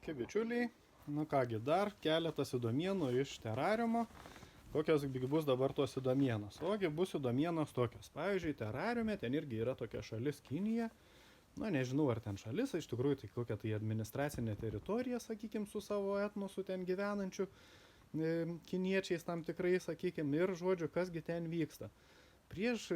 Sveiki bičiuliai, nu kągi dar keletas įdomienų iš terariumo. Kokios bus dabar tos įdomienos? Ogi bus įdomienos tokios. Pavyzdžiui, terariume ten irgi yra tokia šalis Kinija. Na, nežinau, ar ten šalis, iš tikrųjų tai kokia tai administracinė teritorija, sakykime, su savo etnosu ten gyvenančių kiniečiais tam tikrai, sakykime, ir žodžiu, kasgi ten vyksta. Prieš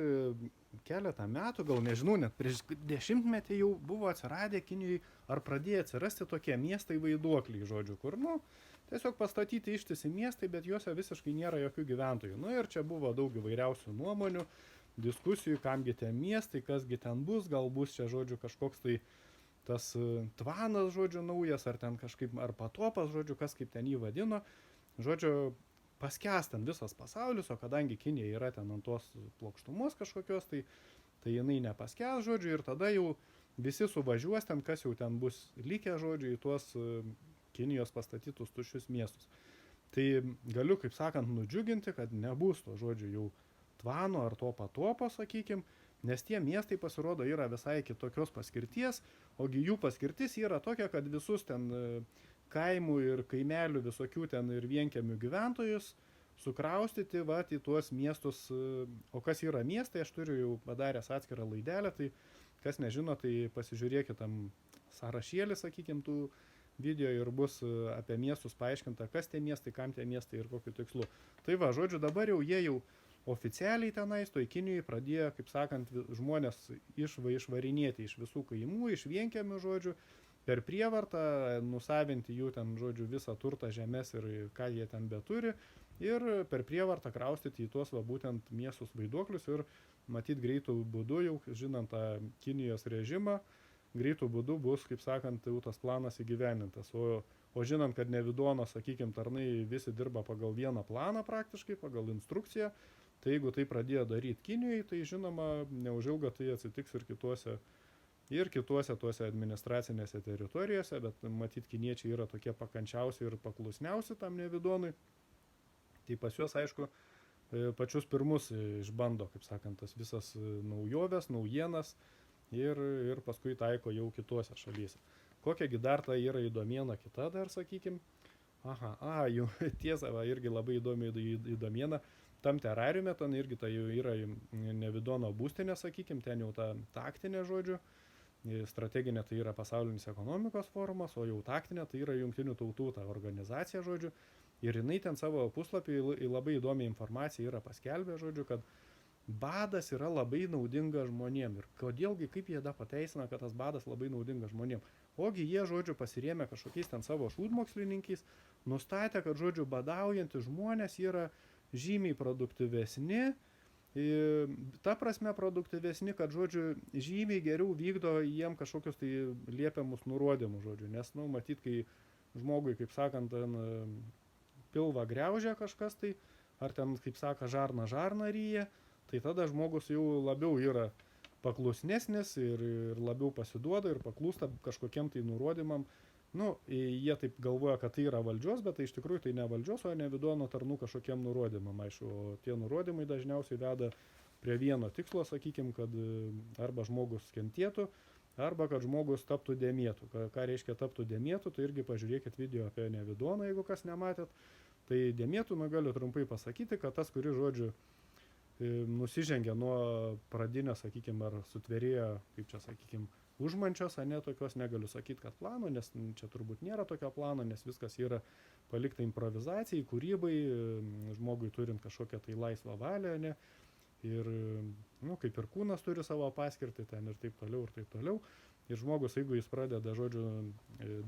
keletą metų, gal nežinau, net prieš 10-metį jau buvo atsiradę Kinijai, ar pradėjo atsirasti tokie miestai vaiduokliai, žodžiu, kur, nu, tiesiog pastatyti ištisi miestai, bet juose visiškai nėra jokių gyventojų. Nu ir čia buvo daug įvairiausių nuomonių, diskusijų, kamgi ten miestai, kasgi ten bus, gal bus čia, žodžiu, kažkoks tai tas tvanas, žodžiu, naujas, ar ten kažkaip, ar patopas, žodžiu, kas kaip ten jį vadino, žodžiu, paskęs ten visas pasaulis, o kadangi Kinija yra ten ant tos plokštumos kažkokios, tai jinai nepaskęs, žodžiu, ir tada jau visi suvažiuos ten, kas jau ten bus likę, žodžiu, į tuos Kinijos pastatytus tuščius miestus. Tai galiu, kaip sakant, nudžiuginti, kad nebus to, žodžiu, jau tvano ar to patopo, sakykim, nes tie miestai pasirodo yra visai kitokios paskirties, ogi jų paskirtis yra tokia, kad visus ten kaimų ir kaimelių visokių ten ir vienkiemių gyventojus sukraustyti vat į tuos miestus. O kas yra miestai, aš turiu jau padaręs atskirą laidelę, tai kas nežino, tai pasižiūrėkit tam sąrašėlį, sakykim, tų video ir bus apie miestus paaiškinta, kas tie miestai, kam tie miestai ir kokiu tikslu. Tai va, žodžiu, dabar jau jie jau oficialiai tenais, toj Kinijai pradėjo, kaip sakant, žmonės išvarinėti iš visų kaimų, iš vienkiemių, žodžiu, per prievartą nusavinti jų ten, žodžiu, visą turtą, žemės ir ką jie ten beturi, ir per prievartą kraustyti į tuos va būtent miestus vaiduoklius ir matyt greitų būdų, jau žinant tą Kinijos režimą, greitų būdų bus, kaip sakant, jau tas planas įgyvenintas. O žinant, kad Nevidono, sakykime, tarnai visi dirba pagal vieną planą praktiškai, pagal instrukciją, tai jeigu tai pradėjo daryti Kinijai, tai žinoma, neužilgo tai atsitiks ir kituose tuose administracinėse teritorijose, bet matyt, kiniečiai yra tokie pakančiausi ir paklusniausi tam Nevidonui. Tai pas juos, aišku, pačius pirmus išbando, kaip sakant, tas visas naujoves, naujienas ir paskui taiko jau kituose šalyse. Kokiagi dar ta yra įdomiena kita dar, sakykim. Jau tiesa, va, irgi labai įdomiena. Tam terariume, ten irgi tai jau yra Nevidono būstinė, sakykim, ten jau ta taktinė, žodžiu. Strateginė tai yra pasaulinis ekonomikos forumas, o jau taktinė tai yra Jungtinių tautų ta organizacija, žodžiu. Ir jinai ten savo puslapį labai įdomią informaciją yra paskelbę, žodžiu, kad badas yra labai naudingas žmonėm. Ir kodėlgi, kaip jie da pateisina, kad tas badas labai naudingas žmonėm. Ogi jie, žodžiu, pasirėmė kažkokiais ten savo šūdmokslininkais, nustatė, kad, žodžiu, badaujantys žmonės yra žymiai produktyvesni, ta prasme produktyvesni, kad, žodžiu, žymiai geriau vykdo jiem kažkokius tai liepiamus nurodymus, žodžiu, nes, nu, matyt, kai žmogui, kaip sakant, ten pilvą griaužia kažkas tai, ar ten, kaip saka, žarna ryja, tai tada žmogus jau labiau yra paklusnesnis ir labiau pasiduoda ir paklūsta kažkokiem tai nurodymam. Nu, jie taip galvoja, kad tai yra valdžios, bet tai iš tikrųjų tai ne valdžios, o Nevidono tarnų kažkokiem nurodymam, aišku, o tie nurodymai dažniausiai veda prie vieno tikslo, sakykim, kad arba žmogus kentėtų, arba kad žmogus taptų dėmėtų. Ką reiškia taptų dėmėtų, tai irgi pažiūrėkit video apie Nevidoną, jeigu kas nematėt. Tai dėmėtų, galiu trumpai pasakyti, kad tas, kuris, žodžiu, nusižengia nuo pradinio, sakykim, ar sutvėrėjo, kaip čia, sakykim, užmančios, ne tokios, negaliu sakyti, kad plano, nes čia turbūt nėra tokio plano, nes viskas yra palikta improvizacijai, kūrybai, žmogui turint kažkokią tai laisvą valią, ne, ir, nu, kaip ir kūnas turi savo paskirtį ten ir taip toliau. Ir žmogus, jeigu jis pradeda, žodžiu,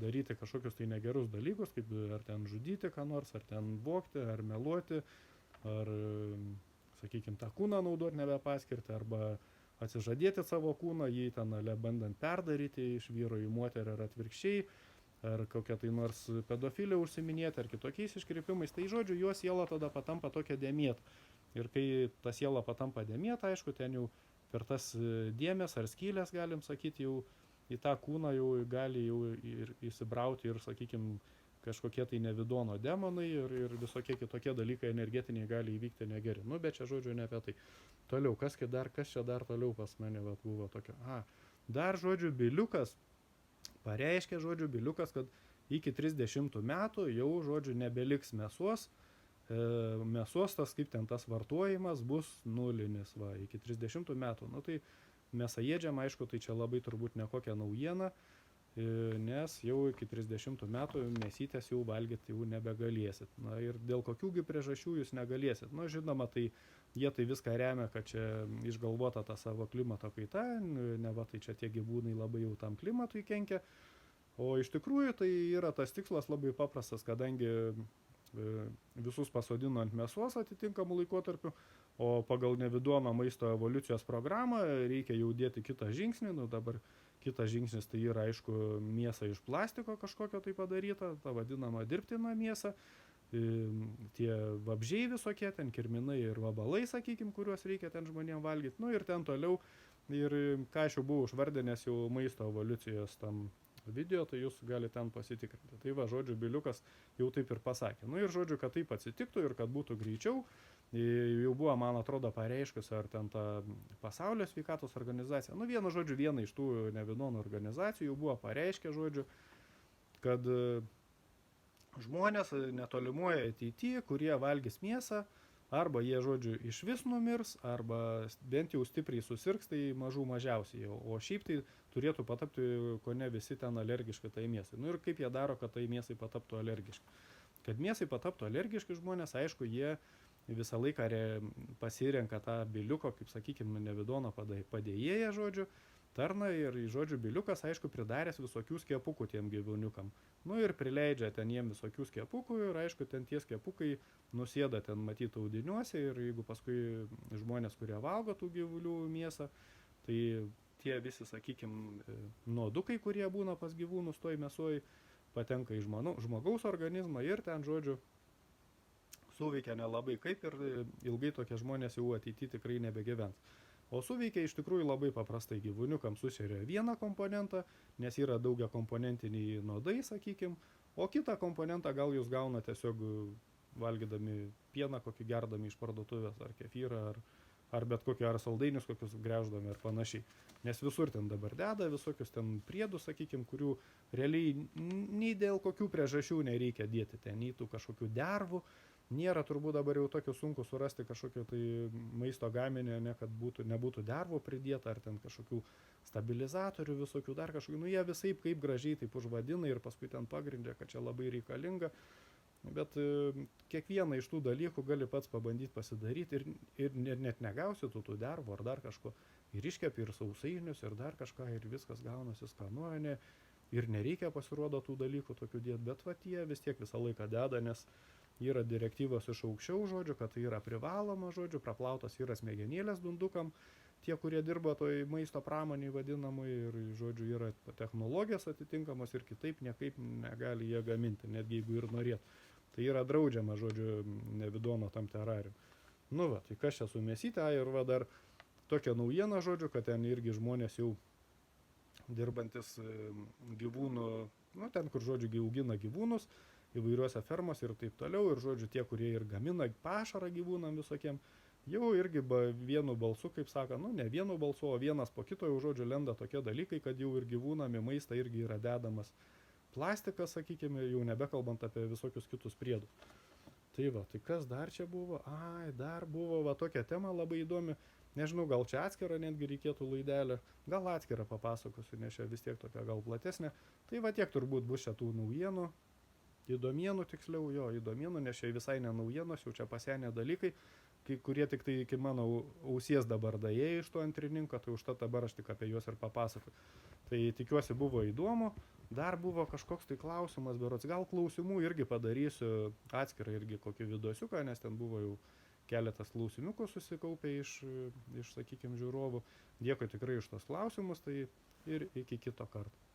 daryti kažkokius tai negerus dalykus, kaip ar ten žudyti ką nors, ar ten vogti, ar meluoti, ar, sakykime, tą kūną naudoti nebepaskirti, arba atsižadėti savo kūną, jį ten bandant perdaryti iš vyro į moterį ar atvirkščiai, ar kokią tai nors pedofiliją užsiminėti, ar kitokiais iškreipimais, tai, žodžiu, jo siela tada patampa tokia dėmėta. Ir kai ta siela patampa dėmėta, aišku, ten jau per tas dėmes ar skylės, galim sakyti, jau į tą kūną jau gali jau ir įsibrauti ir, sakykime, kažkokie tai Nevidono demonai ir visokie kitokie dalykai energetiniai gali įvykti negeri. Nu, bet čia, žodžiu, ne apie tai. Toliau, kas čia dar toliau pas mane buvo tokio. Dar, žodžiu, Biliukas pareiškė, kad iki 30 metų jau, žodžiu, nebeliks mėsos. Mėsos tas, kaip ten tas vartojimas, bus nulinis, va, iki 30 metų. Nu, tai mėsaėdžiam, aišku, tai čia labai turbūt nekokia naujiena, nes jau iki 30 metų mėsytės jau valgyti jau nebegalėsit. Na ir dėl kokiųgi priežasčių jūs negalėsit. Na, žinoma, tai jie tai viską remia, kad čia išgalvota ta savo klimato kaita, neva tai čia tie gyvūnai labai jau tam klimatui kenkia. O iš tikrųjų tai yra tas tikslas labai paprastas, kadangi visus pasodino ant mėsos atitinkamų laikotarpių, o pagal Nevidono maisto evoliucijos programą reikia jau dėti kitą žingsnį. Nu, dabar kitas žingsnis tai yra, aišku, mėsa iš plastiko kažkokio tai padaryta, ta vadinama dirbtina mėsa. Tie vabžiai visokie, ten kirminai ir vabalai, sakykim, kuriuos reikia ten žmonėm valgyti. Nu ir ten toliau, ir ką aš jau buvau užvardinęs jau maisto evoliucijos tam video, tai jūs galite ten pasitikrinti. Tai va, žodžiu, Biliukas jau taip ir pasakė. Nu ir žodžiu, kad taip atsitiktų ir kad būtų greičiau, jau buvo, man atrodo, pareiškus, ar ten ta Pasaulio sveikatos organizacija, nu vienu žodžiu, viena iš tų Nevidono organizacijų jau buvo pareiškę, žodžiu, kad žmonės netolimuoja ateityje, kurie valgys mėsą, arba jie, žodžiu, iš vis numirs, arba bent jau stipriai susirgs, tai mažiausiai jau. O šiaip tai turėtų patapti, ko ne visi ten alergiški tai mėsai. Nu ir kaip jie daro, kad tai mėsai pataptų alergiški. Kad mėsai pataptų alergiški žmonės, aišku, jie visą laiką pasirenka tą Biliuko, kaip sakykime, Nevidono padėjėją, žodžiu, tarną ir, žodžiu, Biliukas, aišku, pridaręs visokių skiepukų tiem gyvūniukam. Nu ir prileidžia ten jiem visokių skiepukų ir, aišku, ten tie skiepukai nusėda ten matyti audiniuose ir jeigu paskui žmonės, kurie valgo tų gyvulių mėsą, tai tie visi, sakykime, nuodukai, kurie būna pas gyvūnus toj mėsoj, patenka į žmogaus organizmą ir ten, žodžiu, suveikia nelabai kaip ir ilgai tokie žmonės jau ateityje tikrai nebegyvens. O suveikia iš tikrųjų labai paprastai, gyvūniukam susiria vieną komponentą, nes yra daugia komponentiniai nuodai, sakykim, o kitą komponentą gal jūs gauna tiesiog valgydami pieną, kokį gerdami iš parduotuvės, ar kefyrą, ar bet kokį, ar saldainius kokius greuždami ir panašiai. Nes visur ten dabar deda visokius ten priedus, sakykim, kurių realiai nei dėl kokių priežasčių nereikia dėti ten, nei tų kažkokių dervų. Nėra turbūt dabar jau tokio sunku surasti kažkokio tai maisto gaminio, ne, kad nebūtų dervų pridėta, ar ten kažkokių stabilizatorių visokių, dar kažkokių. Nu, jie visaip kaip gražiai taip užvadina ir paskui ten pagrindžia, kad čia labai reikalinga. Bet kiekvieną iš tų dalykų gali pats pabandyti pasidaryti ir net negausi tų dervų ar dar kažko. Ir iškepi ir sausainius, ir dar kažką, ir viskas gaunasi skanuojanė. Ir nereikia pasirodo tų dalykų tokių dėti, bet va tie vis tiek visą laiką deda, nes yra direktyvos iš aukščiau, žodžiu, kad tai yra privaloma, žodžiu, praplautos yra smegenėlės dundukam, tie, kurie dirba toj maisto pramoniai vadinamai, ir, žodžiu, yra technologijos atitinkamos ir kitaip niekaip negali jie gaminti, netgi jeigu ir norėtų. Tai yra draudžiama, žodžiu, Nevidono tam terarium. Nu va, tai kas čia su mėsyte, ir va dar tokia naujiena, žodžiu, kad ten irgi žmonės jau dirbantis gyvūnų, nu ten, kur, žodžiu, augina gyvūnus, įvairiuose fermos ir taip toliau, ir, žodžiu, tie, kurie ir gamina pašarą gyvūnam visokiem, jau irgi vienu balsu, kaip sako, nu ne vienu balsu, o vienas po kito jau, žodžiu, lenda tokie dalykai, kad jau ir gyvūnam į maistą irgi yra dedamas plastikas, sakykime, jau nebekalbant apie visokius kitus priedus. Tai va, tai kas dar čia buvo? Ai, dar buvo va tokia tema labai įdomi. Nežinau, gal čia atskirą netgi reikėtų laidelę, gal atskirą papasakosiu, nes čia vis tiek tokia gal platesnė. Tai va tiek turbūt bus čia tų naujienų. Įdomienų tiksliau, jo, įdomienų, nes čia visai ne naujienos, jau čia pasenę dalykai, kurie tik tai iki mano ausies dabar daėjo iš to antrininko, tai užtat dabar aš tik apie juos ir papasakoju. Tai tikiuosi buvo įdomu, dar buvo kažkoks tai klausimas, berods, gal klausimų irgi padarysiu atskirą irgi kokį vidosiuką, nes ten buvo jau keletas klausimukų susikaupę iš sakykime, žiūrovų. Dėkui tikrai iš tos klausimus, tai ir iki kito karto.